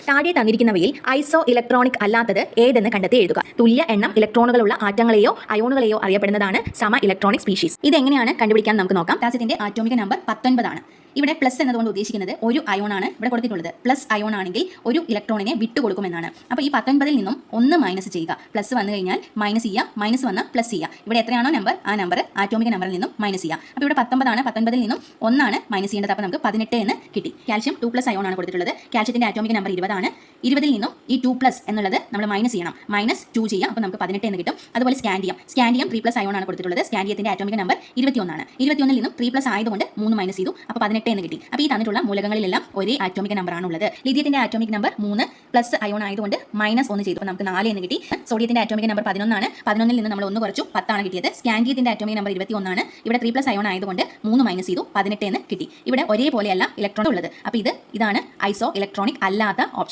താഴെ തന്നിരിക്കുന്നവയിൽ ഐസോ ഇലക്ട്രോണിക് അല്ലാത്തത് ഏതെന്ന് കണ്ടെത്തി എഴുതുക. തുല്യ എണ്ണം ഇലക്ട്രോണുകളുള്ള ആറ്റങ്ങളെയോ അയോണുകളെയോ അറിയപ്പെടുന്നതാണ് സമ ഇലക്ട്രോണിക് സ്പീഷീസ്. ഇതെങ്ങനെയാണ് കണ്ടുപിടിക്കാൻ നമുക്ക് നോക്കാം. പൊട്ടാസ്യത്തിന്റെ ആറ്റോമിക നമ്പർ 19 ആണ്. ഇവിടെ പ്ലസ് എന്നതുകൊണ്ട് ഉദ്ദേശിക്കുന്നത് ഒരു അയോണാണ് ഇവിടെ കൊടുത്തിട്ടുള്ളത്. പ്ലസ് അയോൺ ആണെങ്കിൽ ഒരു ഇലക്ട്രോണിനെ വിട്ടുകൊടുക്കുമെന്നാണ്. അപ്പോൾ ഈ 19 നിന്നും 1 മൈനസ് ചെയ്യുക. പ്ലസ് വന്നു കഴിഞ്ഞാൽ മൈനസ് ചെയ്യുക, മൈനസ് വന്നാൽ പ്ലസ് ചെയ്യുക. ഇവിടെ എത്രയാണോ നമ്പർ ആ നമ്പർ ആറ്റോമിക നമ്പറിൽ നിന്നും മൈനസ് ചെയ്യുക. അപ്പോൾ ഇവിടെ 19 ആണ്. 19 നിന്നും 1 ആണ് മൈനസ് ചെയ്യേണ്ടത്. അപ്പോൾ നമുക്ക് 18 എന്ന് കിട്ടി. കാൽഷ്യം 2+ അയോൺ ആണ് കൊടുത്തിട്ടുള്ളത്. കാൽഷ്യത്തിന്റെ ആറ്റോമിക നമ്പർ 20 ആണ്. 20 നിന്നും ഈ 2+ എന്നുള്ളത് നമ്മൾ മൈനസ് ചെയ്യണം. -2 ചെയ്യാം. അപ്പോൾ നമുക്ക് 18 എന്ന് കിട്ടും. അതുപോലെ സ്കാൻഡിയം 3+ അയോൺ ആണ് കൊടുത്തിട്ടുള്ളത്. സ്കാൻഡിയത്തിന്റെ ആറ്റോമിക നമ്പർ 21 ആണ്. 21 നിന്നും 3+ ആയതുകൊണ്ട് 3 മൈനസ് ചെയ്തു. അപ്പോൾ 18 എന്ന് കിട്ടി. അപ്പോൾ ഈ തന്നിട്ടുള്ള മൂലകങ്ങളിലെല്ലാം ഒരേ ആറ്റോമിക നമ്പർ ആണ് ഉള്ളത്. ലിഥിയത്തിന്റെ ആറ്റോമിക് നമ്പർ 3+ അയോൺ ആയതുകൊണ്ട് -1 ചെയ്തു. അപ്പോൾ നമുക്ക് 4 എന്ന് കിട്ടി. സോഡിയത്തിന്റെ ആറ്റോമിക നമ്പർ 11 ആണ്. 11 നിന്ന് നമ്മൾ 1 കുറച്ചു 10 ആണ് കിട്ടിയത്. സ്കാൻഡിയത്തിന്റെ ആറ്റോമിക നമ്പർ 21 ആണ്. ഇവിടെ 3+ അയോൺ ആയതുകൊണ്ട് 3 മൈനസ് ചെയ്തു 18 എന്ന് കിട്ടി. ഇവിടെ ഒരേപോലെയല്ല ഇലക്ട്രോൺ ഉള്ളത്. അപ്പോൾ ഇതാണ് ഐസോ ഇലക്ട്രോണിക് അല്ലാത്ത ഓപ്ഷൻ.